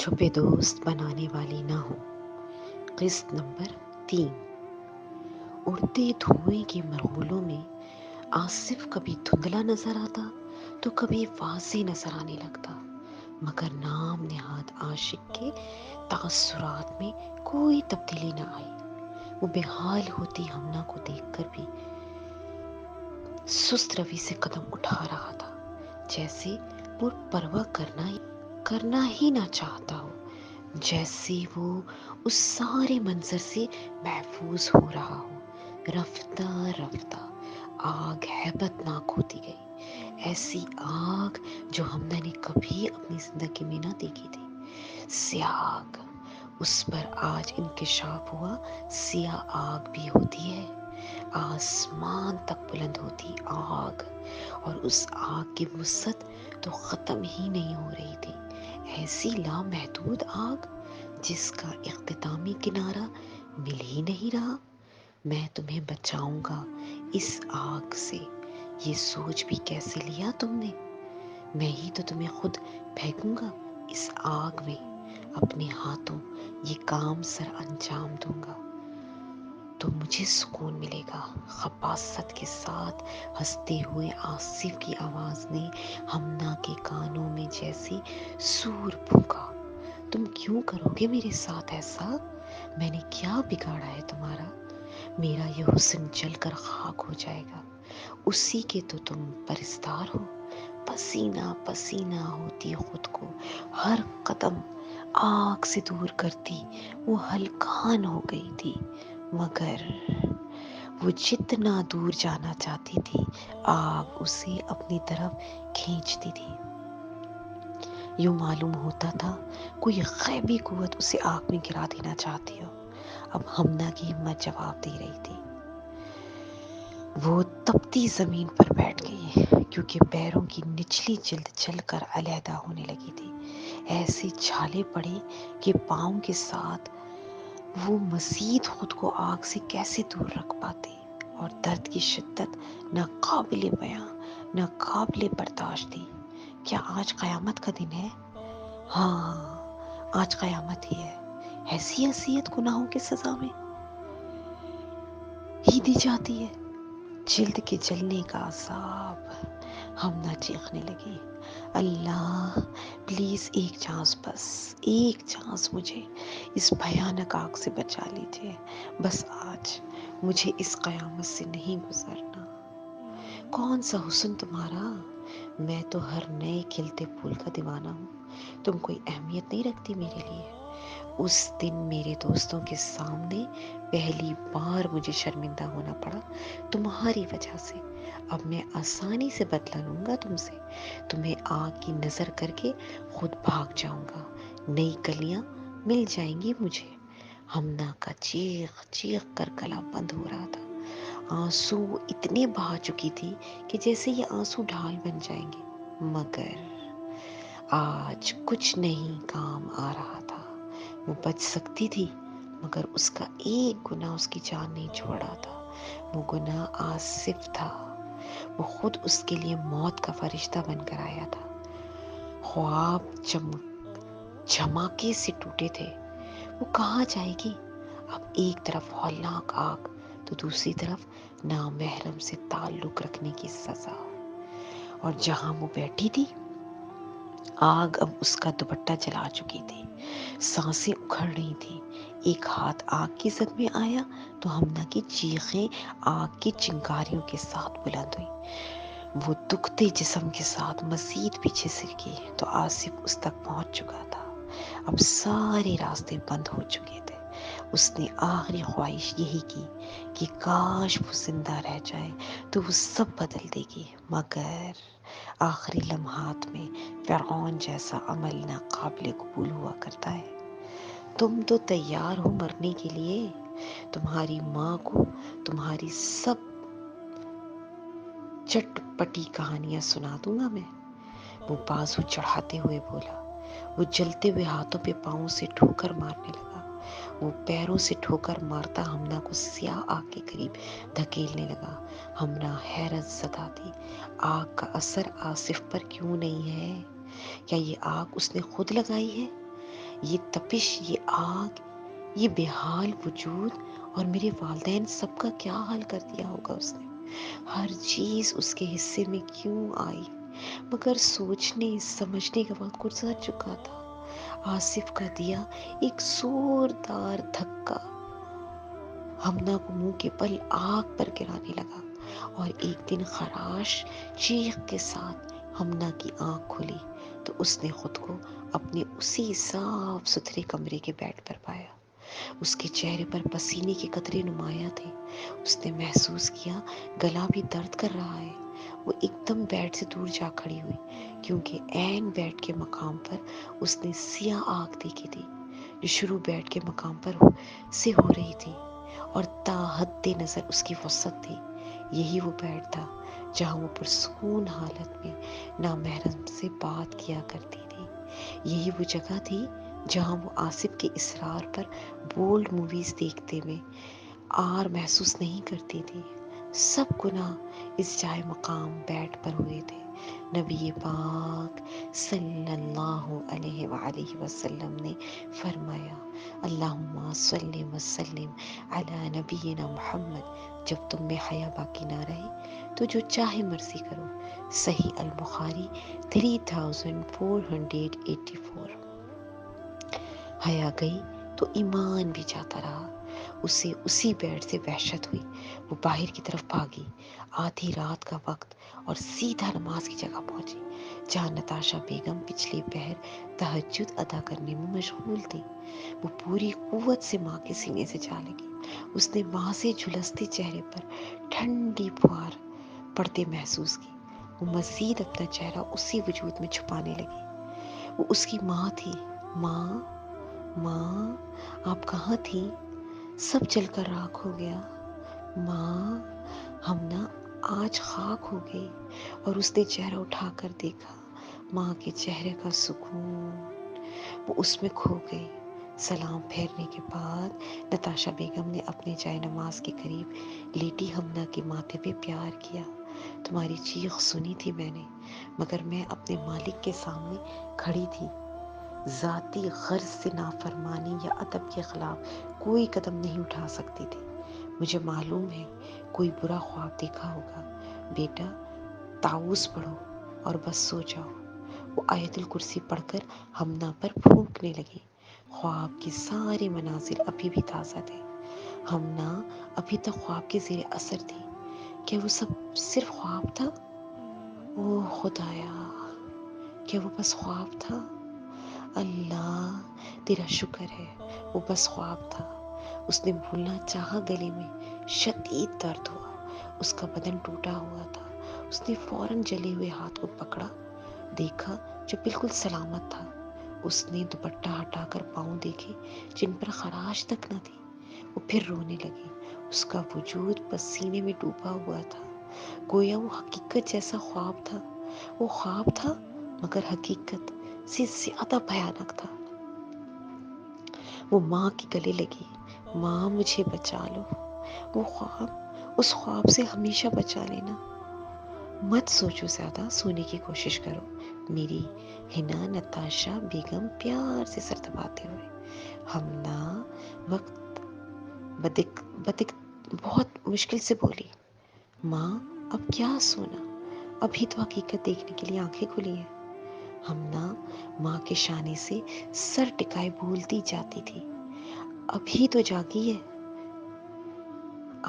چھپے دوست بنانے والی نہ ہو۔ قسط نمبر 3۔ اڑتے دھوئیں کے مرغولوں میں آصف کبھی دھندلا نظر آتا تو کبھی واضح نظر آنے لگتا، مگر نام نہاد عاشق کے تاثرات میں کوئی تبدیلی نہ آئی۔ وہ بے حال ہوتی ہمنا کو دیکھ کر بھی سست روی سے قدم اٹھا رہا تھا، جیسے وہ پرواہ کرنا ہی نہ چاہتا ہو، جیسے وہ اس سارے منظر سے محفوظ ہو رہا ہو۔ رفتہ رفتہ آگ ہیبت ناک ہوتی گئی، ایسی آگ جو ہمنا نے کبھی اپنی زندگی میں نہ دیکھی تھی۔ سیاہ آگ، اس پر آج انکشاف ہوا، سیاہ آگ بھی ہوتی ہے، آسمان تک بلند ہوتی آگ، اور اس آگ کی وسعت تو ختم ہی نہیں ہو رہی تھی۔ ایسی لامحدود آگ جس کا اختتامی کنارہ مل ہی نہیں رہا۔ میں تمہیں بچاؤں گا اس آگ سے، یہ سوچ بھی کیسے لیا تم نے؟ میں ہی تو تمہیں خود پھینکوں گا اس آگ میں، اپنے ہاتھوں یہ کام سر انجام دوں گا تو مجھے سکون ملے گا۔ خباثت کے ساتھ ہنستے ہوئے آصف کی آواز نے ہمنا کے کانوں میں جیسے سور پھونکا۔ تم کیوں کرو گے میرے ساتھ ایسا؟ میں نے کیا بگاڑا ہے تمہارا؟ میرا یہ حسن جل کر خاک ہو جائے گا، اسی کے تو تم پرستار ہو۔ پسینہ پسینہ ہوتی خود کو ہر قدم آگ سے دور کرتی وہ ہلکان ہو گئی تھی، مگر وہ جتنا دور جانا چاہتی تھی آگ اسے اپنی طرف کھینچتی تھی۔ یوں معلوم ہوتا تھا کوئی غیبی قوت اسے آگ میں گرا دینا چاہتی ہو۔ اب ہمنا کی ہمت جواب دے رہی تھی۔ وہ تپتی زمین پر بیٹھ گئی، کیونکہ پیروں کی نچلی جلد جل کر علیحدہ ہونے لگی تھی۔ ایسے چھالے پڑے کہ پاؤں کے ساتھ وہ مزید خود کو آگ سے کیسے دور رکھ پاتے، اور درد کی شدت ناقابل بیاں، ناقابل برداشت تھی۔ کیا آج قیامت کا دن ہے؟ ہاں، آج قیامت ہی ہے۔ ایسی اذیت گناہوں کی سزا میں ہی دی جاتی ہے، جلد کے جلنے کا عذاب۔ ہمنا چیخنے لگی، اللہ پلیز ایک چانس، بس ایک چانس مجھے اس بھیانک آگ سے بچا لیجیے، بس آج مجھے اس قیامت سے نہیں گزرنا۔ کون سا حسن تمہارا؟ میں تو ہر نئے کھلتے پھول کا دیوانہ ہوں، تم کوئی اہمیت نہیں رکھتی میرے لیے۔ اس دن میرے دوستوں کے سامنے پہلی بار مجھے شرمندہ ہونا پڑا تمہاری وجہ سے۔ اب میں آسانی سے بدلہ لوں گا تم سے، تمہیں آگ کی نظر کر کے خود بھاگ جاؤں گا، نئی کلیاں مل جائیں گی مجھے۔ ہمنا کا چیخ چیخ کر گلا بند ہو رہا تھا، آنسو اتنے بہا چکی تھی کہ جیسے یہ آنسو ڈھال بن جائیں گے، مگر آج کچھ نہیں کام آ رہا تھا۔ وہ بچ سکتی تھی، مگر اس کا ایک گناہ اس کی جان نہیں چھوڑا تھا، وہ گناہ آصف تھا۔ وہ خود اس کے لیے موت کا فرشتہ بن کر آیا تھا۔ خواب جھماکے سے ٹوٹے تھے، وہ کہاں جائے گی؟ اب ایک طرف ہولناک آگ تو دوسری طرف نامحرم سے تعلق رکھنے کی سزا، اور جہاں وہ بیٹھی تھی آگ اب اس کا دوپٹہ جلا چکی تھی، سانسیں اکھڑ رہی تھی۔ ایک ہاتھ آگ کی زد میں آیا تو ہمنا کی چیخیں آگ کی چنگاریوں کے ساتھ بلند ہوئی۔ وہ دکھتے جسم کے ساتھ مزید پیچھے سرکی تو آصف اس تک پہنچ چکا تھا۔ اب سارے راستے بند ہو چکے تھے۔ اس نے آخری خواہش یہی کی کہ کاش وہ زندہ رہ جائے تو وہ سب بدل دے گی، مگر آخری لمحات میں فرعون جیسا عمل ناقابل قبول ہوا کرتا ہے۔ تم تو تیار ہو مرنے کے لیے، تمہاری ماں کو تمہاری سب چٹ پٹی کہانیاں سنا دوں گا میں۔ وہ بازو چڑھاتے ہوئے بولا۔ وہ جلتے ہوئے ہاتھوں پہ پاؤں سے ٹھوکر مارنے لگا۔ وہ پیروں سے ٹھوکر مارتا ہمنا کو سیاہ آگ کے قریب دھکیلنے لگا۔ ہمنا حیرت زدہ تھی، آگ کا اثر آصف پر کیوں نہیں ہے؟ کیا یہ آگ اس نے خود لگائی ہے یہ تپش، یہ آگ، یہ بے حال وجود اور میرے والدین سب کا کیا حال کر دیا ہوگا اس نے. ہر چیز اس کے حصے میں کیوں آئی؟ مگر سوچنے سمجھنے کا وقت گزر چکا تھا. آصف کا دیا ایک زوردار دھکا ہمنا کو منہ کے بل آگ پر گرانے لگا، اور ایک دن خراش چیخ کے ساتھ ہمنا کی آنکھ کھلی تو اس نے خود کو اپنے اسی صاف ستھرے کمرے کے بیڈ پر پایا. اس کے چہرے پر پسینے کے قطرے نمایاں تھے. اس نے محسوس کیا گلا بھی درد کر رہا ہے. وہ ایک دم بیڈ سے دور جا کھڑی ہوئی، کیونکہ عین بیڈ کے مقام پر اس نے سیاہ آگ دیکھی تھی جو شروع بیڈ کے مقام پر سے ہو رہی تھی، اور تا حد نظر اس کی وسعت تھی. یہی وہ بیڈ تھا جہاں وہ پرسکون حالت میں نامحرم سے بات کیا کرتی تھی. یہی وہ جگہ تھی جہاں وہ آصف کے اصرار پر بولڈ موویز دیکھتے میں آر محسوس نہیں کرتی تھی. سب گناہ اس جائے مقام بیڈ پر ہوئے تھے. نبی پاک صلی اللہ علیہ وآلہ وسلم نے فرمایا، اللہم صلی وسلم علی نبینا محمد. جب تم میں حیا باقی نہ رہے تو جو چاہے مرضی کرو. صحیح البخاری 3484. حیا گئی تو ایمان بھی جاتا رہا. اسے اسی بیڈ سے وحشت ہوئی. وہ باہر کی طرف بھاگی، آدھی رات کا وقت، اور سیدھا نماز کی جگہ پہنچی جہاں نتاشا بیگم پچھلی پہر تہجد ادا کرنے میں مشغول تھی. وہ پوری قوت سے ماں کے سینے سے جا لگی. اس نے ماں سے جھلستے چہرے پر ٹھنڈی پھوار پڑتے محسوس کی. وہ مزید اپنا چہرہ اسی وجود میں چھپانے لگی. وہ اس کی ماں تھی. ماں، ماں، آپ کہاں تھی؟ سب جل کر راکھ ہو گیا. ماں، ہمنا آج خاک ہو گئی. اور اس نے چہرہ اٹھا کر دیکھا. ماں کے چہرے کا سکون، وہ اس میں کھو گئی. سلام پھیرنے کے بعد نتاشا بیگم نے اپنے جائے نماز کے قریب لیٹی ہمنا کے ماتھے پہ پیار کیا. تمہاری چیخ سنی تھی میں نے، مگر میں اپنے مالک کے سامنے کھڑی تھی. ذاتی غرض سے نافرمانی یا ادب کے خلاف کوئی قدم نہیں اٹھا سکتی تھی. مجھے معلوم ہے کوئی برا خواب دیکھا ہوگا. بیٹا، تعوذ پڑھو اور بس سو جاؤ. وہ آیت الکرسی پڑھ کر ہمنا پر پھونکنے لگی. خواب کے سارے مناظر ابھی بھی تازہ تھے. ہمنا ابھی تک خواب کے زیر اثر تھی. کیا وہ سب صرف خواب تھا؟ او خدایا، کیا وہ بس خواب تھا؟ اللہ تیرا شکر ہے، وہ بس خواب تھا. اس نے بھولنا چاہا. گلے میں شدید درد ہوا. اس کا بدن ٹوٹا ہوا تھا. اس نے فوراً جلے ہوئے ہاتھ کو پکڑا، دیکھا جو بالکل سلامت تھا. اس نے دوپٹہ ہٹا کر پاؤں دیکھے جن پر خراش تک نہ تھی. وہ پھر رونے لگی. اس کا وجود پسینے میں ڈوبا ہوا تھا، گویا وہ حقیقت جیسا خواب تھا. وہ خواب تھا مگر حقیقت سے زیادہ بھیانک تھا. وہ ماں کے گلے لگی. ماں، مجھے بچا لو. وہ خواب، اس خواب سے ہمیشہ بچا لینا. مت سوچو زیادہ، سونے کی کوشش کرو. میری ہنا نتاشا بیگم پیار سے سر دباتے ہوئے. ہمنا وقت بدک بہت مشکل سے بولی. ماں، اب کیا سونا؟ ابھی تو حقیقت دیکھنے کے لیے آنکھیں کھلی ہیں. ہمنا ماں کے شانے سے سر ٹکائے بولتی جاتی تھی. ابھی تو جاگی ہے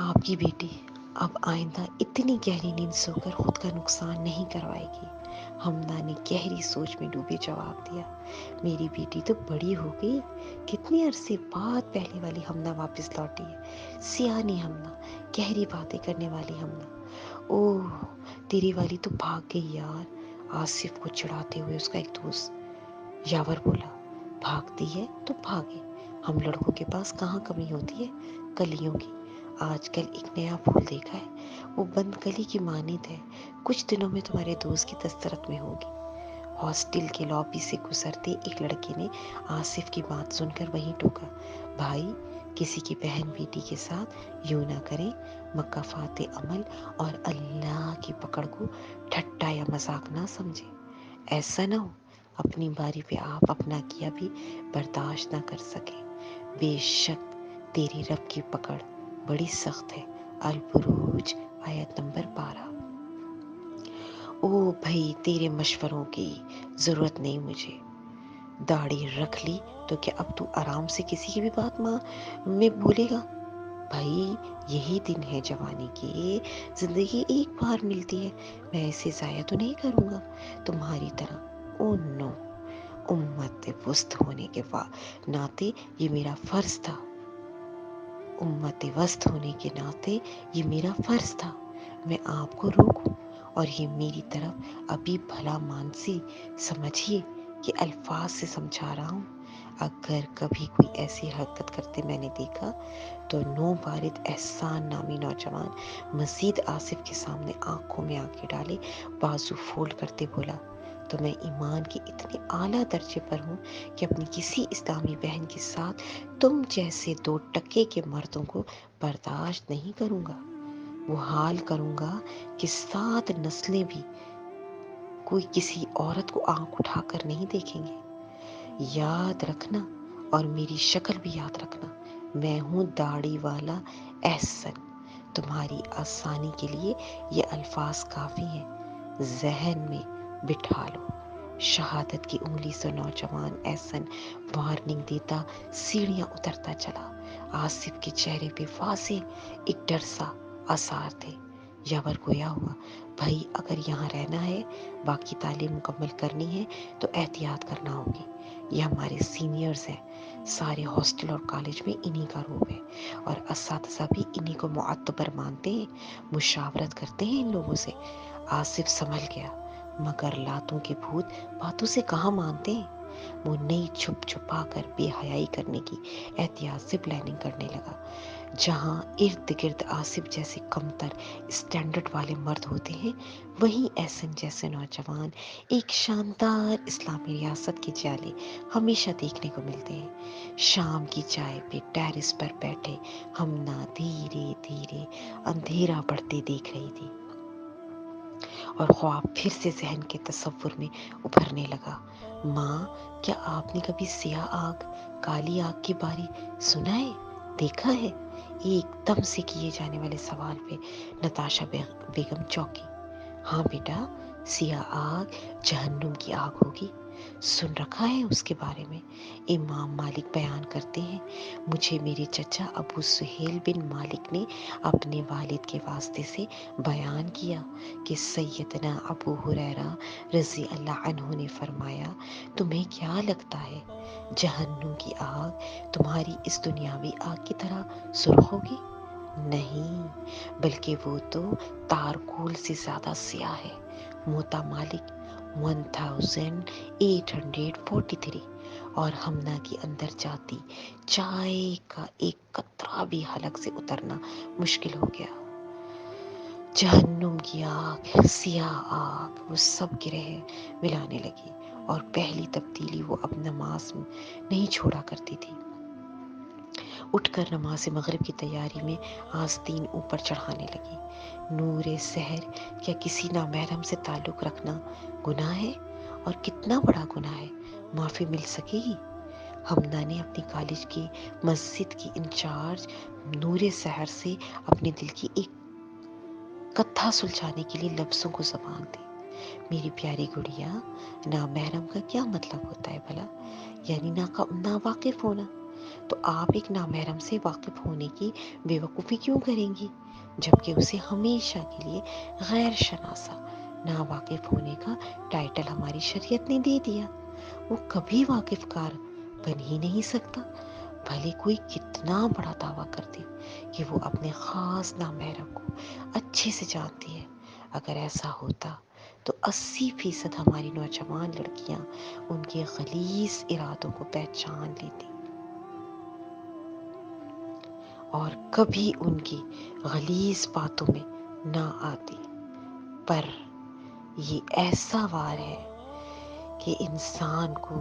آپ کی بیٹی. اب آئندہ اتنی گہری نیند سو کر خود کا نقصان نہیں کروائے گی. ہمنا نے گہری سوچ میں ڈوبے جواب دیا. میری بیٹی تو بڑی ہو گئی. کتنے عرصے بعد پہلے والی ہمنا واپس لوٹی ہے. سیانی ہمنا، گہری باتیں کرنے والی ہمنا. اوہ، تیری والی تو بھاگ گئی یار. آصف کو چڑھاتے ہوئے اس کا ایک دوست یاور بولا. بھاگتی ہے تو بھاگے، ہم لڑکوں کے پاس کہاں کمی ہوتی ہے کلیوں کی. آج کل ایک نیا پھول دیکھا ہے، وہ بند کلی کی مانند ہے. کچھ دنوں میں تمہارے دوست کی دسترت میں ہوگی. ہاسٹل کے لابی سے گزرتے ایک لڑکے نے آصف کی بات سن کر وہیں ٹوکا. بھائی، کسی کی بہن بیٹی کے ساتھ یوں نہ کریں. مکافات عمل اور اللہ کی پکڑ کو ٹھٹا یا مذاق نہ سمجھے. ایسا نہ ہو اپنی باری پہ آپ اپنا کیا بھی برداشت نہ کر سکیں۔ بے شک تیری رب کی پکڑ بڑی سخت ہے۔ البروج آیت نمبر 12۔ او بھائی تیرے مشوروں کی ضرورت نہیں مجھے، داڑھی رکھ لی تو کیا اب تو آرام سے کسی کی بھی بات میں بولے گا؟ بھائی یہی دن ہے جوانی کے، زندگی ایک بار ملتی ہے، میں اسے ضائع تو نہیں کروں گا تمہاری طرح۔ او نو، امت وسط ہونے کے ناطے یہ میرا فرض تھا، امت وسط ہونے کے ناطے یہ میرا فرض تھا میں آپ کو روکوں، اور یہ میری طرف ابھی بھلا مانسی سمجھیے کہ الفاظ سے سمجھا رہا ہوں۔ اگر کبھی کوئی ایسی حرکت کرتے میں نے دیکھا تو نو بارد احسان نامی نوجوان مزید آصف کے سامنے آنکھوں میں آنکھیں ڈالے بازو فولڈ کرتے بولا، تو میں ایمان کے اتنے اعلیٰ درجے پر ہوں کہ اپنی کسی اسلامی بہن کے ساتھ تم جیسے 2 کے مردوں کو برداشت نہیں کروں گا۔ وہ حال کروں گا کہ 7 نسلیں بھی کوئی کسی عورت کو آنکھ اٹھا کر نہیں دیکھیں گے۔ یاد رکھنا، اور میری شکل بھی یاد رکھنا، میں ہوں داڑھی والا احسن۔ تمہاری آسانی کے لیے یہ الفاظ کافی ہیں، ذہن میں بٹھا لو۔ شہادت کی انگلی سے نوجوان احسن وارننگ دیتا سیڑھیاں اترتا چلا۔ آصف کے چہرے پہ واضح ایک ڈر سا آثار تھے۔ یاور گویا ہوا، بھائی اگر یہاں رہنا ہے، باقی تعلیم مکمل کرنی ہے تو احتیاط کرنا ہوگی۔ یہ ہمارے سینئرز ہیں، سارے ہاسٹل اور کالج میں انہی کا روب ہے، اور اساتذہ بھی انہی کو معتبر مانتے ہیں، مشاورت کرتے ہیں ان لوگوں سے۔ آصف سنبھل گیا، مگر لاتوں کے بھوت باتوں سے کہاں مانتے ہیں۔ وہ نئی چھپ چھپا کر بے حیائی کرنے کی احتیاط سے پلاننگ کرنے لگا۔ جہاں ارد گرد آصف جیسے کمتر اسٹینڈرڈ والے مرد ہوتے ہیں، وہیں احسن جیسے نوجوان ایک شاندار اسلامی ریاست کے جالے ہمیشہ دیکھنے کو ملتے ہیں۔ شام کی چائے پہ ٹیرس پر بیٹھے ہمنا دھیرے دھیرے اندھیرا بڑھتے دیکھ رہی تھی، اور خواب پھر سے ذہن کے تصور میں ابھرنے لگا۔ ماں، کیا آپ نے کبھی سیاہ آگ، کالی آگ کے بارے سنا ہے، دیکھا ہے؟ ایک دم سے کیے جانے والے سوال پہ نتاشا بیگم چونکی۔ ہاں بیٹا، سیاہ آگ جہنم کی آگ ہوگی، سن رکھا ہے اس کے بارے میں۔ امام مالک بیان کرتے ہیں، مجھے میرے چچا ابو سہیل بن مالک نے اپنے والد کے واسطے سے بیان کیا کہ سیدنا ابو ہریرہ رضی اللہ عنہ نے فرمایا، تمہیں کیا لگتا ہے جہنم کی آگ تمہاری اس دنیاوی آگ کی طرح سرخ ہوگی؟ نہیں، بلکہ وہ تو تارکول سے زیادہ سیاہ ہے۔ موتا مالک 1843۔ اور ہمنا کے اندر جاتی چائے کا ایک قطرہ بھی حلق سے اترنا مشکل ہو گیا۔ جہنم کی آگ، سیاہ آگ، وہ سب گرہ ملانے لگی، اور پہلی تبدیلی وہ اب نماز نہیں چھوڑا کرتی تھی۔ اٹھ کر نماز مغرب کی تیاری میں آستین اوپر چڑھانے لگی۔ نور سحر، کیا کسی نامحرم سے تعلق رکھنا گناہ ہے؟ اور کتنا بڑا گناہ ہے؟ معافی مل سکے گی؟ ہمنا نے اپنی کالج کی مسجد کی انچارج نور سحر سے اپنے دل کی ایک کتھا سلجھانے کے لیے لفظوں کو زبان دی۔ میری پیاری گڑیا، نامحرم کا کیا مطلب ہوتا ہے بھلا؟ یعنی ناواقف ہونا۔ تو آپ ایک نامحرم سے واقف ہونے کی بے وقوفی کیوں کریں گی، جبکہ اسے ہمیشہ کے لیے غیر شناسہ ناواقف ہونے کا ٹائٹل ہماری شریعت نے دے دیا۔ وہ کبھی واقف کار بن ہی نہیں سکتا، بھلے کوئی کتنا بڑا دعویٰ کرتے کہ وہ اپنے خاص نامحرم کو اچھے سے جانتی ہے۔ اگر ایسا ہوتا تو 80% ہماری نوجوان لڑکیاں ان کے غلیظ ارادوں کو پہچان لیتی اور کبھی ان کی غلیظ باتوں میں نہ آتی۔ پر یہ ایسا وار ہے کہ انسان کو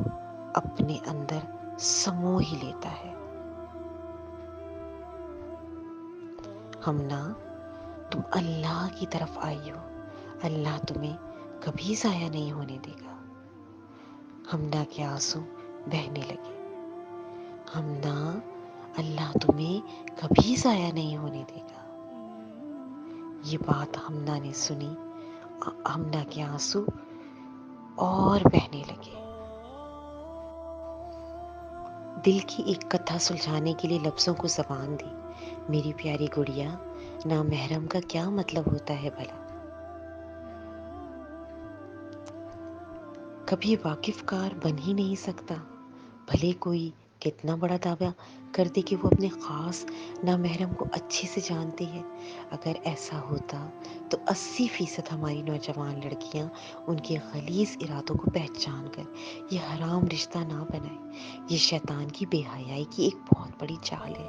اپنے اندر سمو ہی لیتا ہے۔ ہمنا، تم اللہ کی طرف آئی ہو، اللہ تمہیں کبھی ضائع نہیں ہونے دے گا۔ ہمنا کے آنسو بہنے لگے۔ ہمنا، اللہ تمہیں کبھی ضائع نہیں ہونے دے گا۔ یہ بات ہمنا نے سنی، ہمنا کے آنسو اور بہنے لگے۔ دل کی ایک کتھا سلجھانے کے لیے لفظوں کو زبان دی۔ میری پیاری گڑیا، نامحرم کا کیا مطلب ہوتا ہے بھلا؟ کبھی واقف کار بن ہی نہیں سکتا، بھلے کوئی کتنا بڑا دعویٰ کر دے کہ وہ اپنے خاص نامحرم کو اچھے سے جانتی ہے۔ اگر ایسا ہوتا تو 80% ہماری نوجوان لڑکیاں ان کے غلیظ ارادوں کو پہچان کر یہ حرام رشتہ نہ بنائیں۔ یہ شیطان کی بے حیائی کی ایک بہت بڑی چال ہے،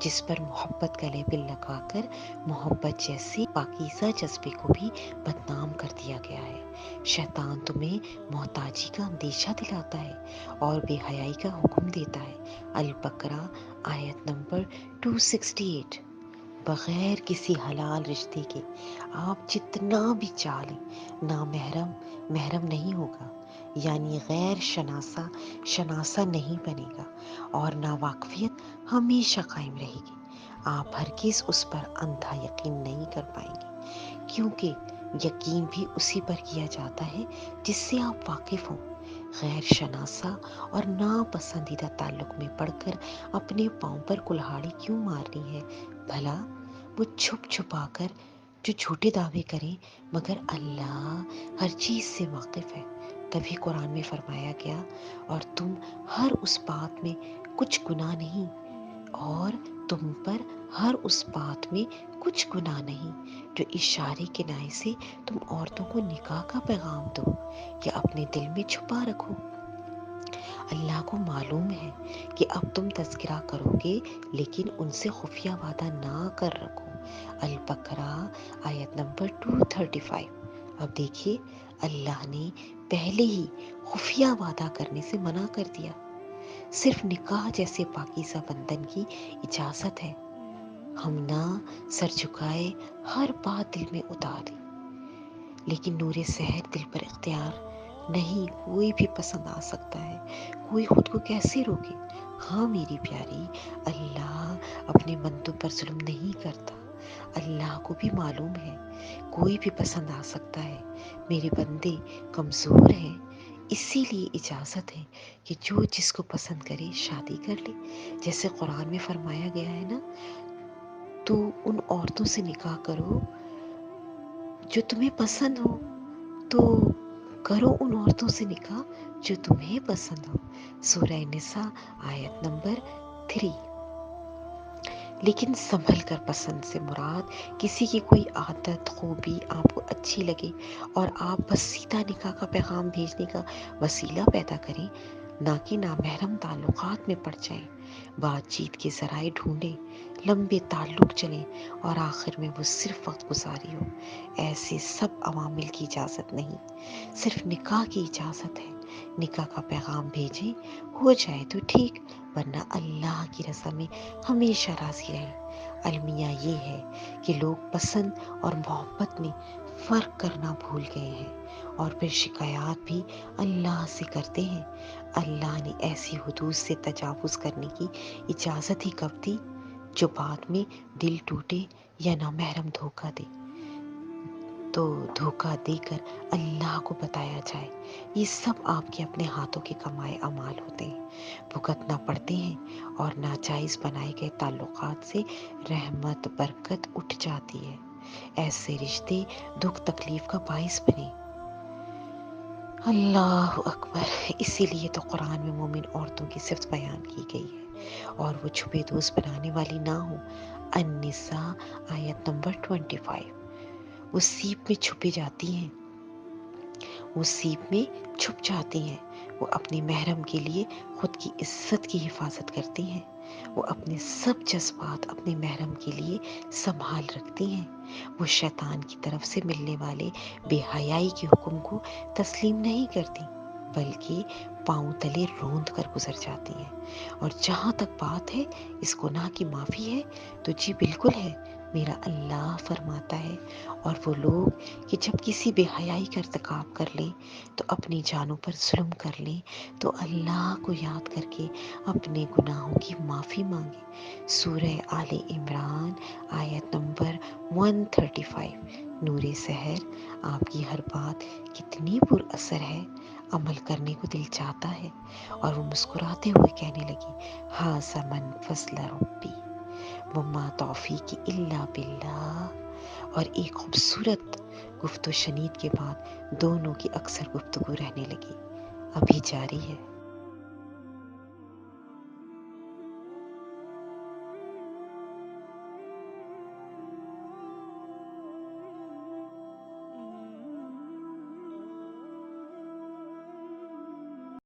جس پر محبت کا لیبل لگا کر محبت جیسے پاکیزہ جذبے کو بھی بدنام کر دیا گیا ہے۔ شیطان تمہیں محتاجی کا اندیشہ دلاتا ہے اور بے حیائی کا حکم دیتا ہے۔ البقرہ آیت نمبر 268۔ بغیر کسی حلال رشتے کے آپ جتنا بھی چالیں، نامحرم محرم نہیں ہوگا، یعنی غیر شناسہ شناسہ نہیں بنے گا، اور ناواقفیت ہمیشہ قائم رہے گی۔ آپ ہرگز اس پر اندھا یقین نہیں کر پائیں گے، کیونکہ یقین بھی اسی پر کیا جاتا ہے جس سے آپ واقف ہوں۔ غیر شناسہ اور ناپسندیدہ تعلق میں پڑھ کر اپنے پاؤں پر کلہاڑی کیوں مارنی ہے بھلا؟ وہ چھپ چھپا کر جو جھوٹے دعوے کریں، مگر اللہ ہر چیز سے واقف ہے۔ تبھی قرآن میں فرمایا گیا، اور تم ہر اس بات میں کچھ گناہ نہیں، اور تم پر ہر اس بات میں کچھ گناہ نہیں جو اشارے کنائے سے تم عورتوں کو نکاح کا پیغام دو یا اپنے دل میں چھپا رکھو۔ اللہ کو معلوم ہے کہ اب تم تذکرہ کرو گے، لیکن ان سے خفیہ وعدہ نہ کر رکھو۔ البقرہ آیت نمبر 235۔ اب دیکھیے، اللہ نے پہلے ہی خفیہ وعدہ کرنے سے منع کر دیا۔ صرف نکاح جیسے پاکیزہ بندھن کی اجازت ہے۔ ہم نہ سر جھکائے ہر بات دل میں اتاری، لیکن نور سحر دل پر اختیار نہیں، کوئی بھی پسند آ سکتا ہے، کوئی خود کو کیسے روکے؟ ہاں میری پیاری، اللہ اپنے بندوں پر ظلم نہیں کرتا۔ اللہ کو بھی معلوم ہے کوئی بھی پسند آ سکتا ہے۔ میرے بندے کمزور ہیں، اسی لیے اجازت ہے کہ جو جس کو پسند کرے شادی کر لے۔ جیسے قرآن میں فرمایا گیا ہے نا، تو ان عورتوں سے نکاح کرو جو تمہیں پسند ہو، تو کرو ان عورتوں سے نکاح جو تمہیں پسند ہو۔ سورہ نساء آیت نمبر 3۔ لیکن سنبھل کر پسند سے مراد کسی کی کوئی عادت خوبی آپ کو اچھی لگے اور آپ بس سیدھا نکاح کا پیغام بھیجنے کا وسیلہ پیدا کریں، نہ کہ نامحرم تعلقات میں پڑ جائیں، بات چیت کے ذرائع ڈھونڈیں، لمبے تعلق چلیں اور آخر میں وہ صرف وقت گزاری ہو۔ ایسے سب عوامل کی اجازت نہیں، صرف نکاح کی اجازت ہے۔ نکاح کا پیغام بھیجیں، ہو جائے تو ٹھیک، ورنہ اللہ کی رضا میں ہمیشہ راضی رہیں۔ المیہ یہ ہے کہ لوگ پسند اور محبت میں فرق کرنا بھول گئے ہیں، اور پھر شکایات بھی اللہ سے کرتے ہیں۔ اللہ نے ایسی حدود سے تجاوز کرنے کی اجازت ہی کب دی جو بعد میں دل ٹوٹے یا نامحرم دھوکہ دے تو دھوکہ دے کر اللہ کو بتایا جائے۔ یہ سب آپ کے اپنے ہاتھوں کے کمائے اعمال ہوتے ہیں، بھگتنا پڑتے ہیں، اور ناجائز بنائے گئے تعلقات سے رحمت برکت اٹھ جاتی ہے۔ ایسے رشتے دکھ تکلیف کا باعث بنے۔ اللہ اکبر۔ اسی لیے تو قرآن میں مومن عورتوں کی صفت بیان کی گئی ہے، اور وہ چھپے دوست بنانے والی نہ ہوں۔ النساء آیت نمبر 25۔ وہ سیپ میں چھپی جاتی ہیں، وہ سیپ میں چھپ جاتی ہیں، وہ اپنے محرم کے لیے خود کی عزت کی حفاظت کرتی ہیں، وہ اپنے سب جذبات اپنے محرم کے لیے سنبھال رکھتی ہیں، وہ شیطان کی طرف سے ملنے والے بے حیائی کے حکم کو تسلیم نہیں کرتی۔ بلکہ پاؤں تلے روند کر گزر جاتی ہیں۔ اور جہاں تک بات ہے اس گناہ کی معافی ہے تو جی بالکل ہے، میرا اللہ فرماتا ہے۔ اور وہ لوگ کہ جب کسی بے حیائی کا ارتکاب کر لیں تو اپنی جانوں پر ظلم کر لیں تو اللہ کو یاد کر کے اپنے گناہوں کی معافی مانگیں۔ سورہ آل عمران آیت نمبر 135۔ نور سحر، آپ کی ہر بات کتنی پر اثر ہے، عمل کرنے کو دل چاہتا ہے۔ اور وہ مسکراتے ہوئے کہنے لگی، ہاذا من فضل ربی وما توفیقی الا باللہ۔ اور ایک خوبصورت گفت و شنید کے بعد دونوں کی اکثر گفتگو رہنے لگی، ابھی جاری ہے۔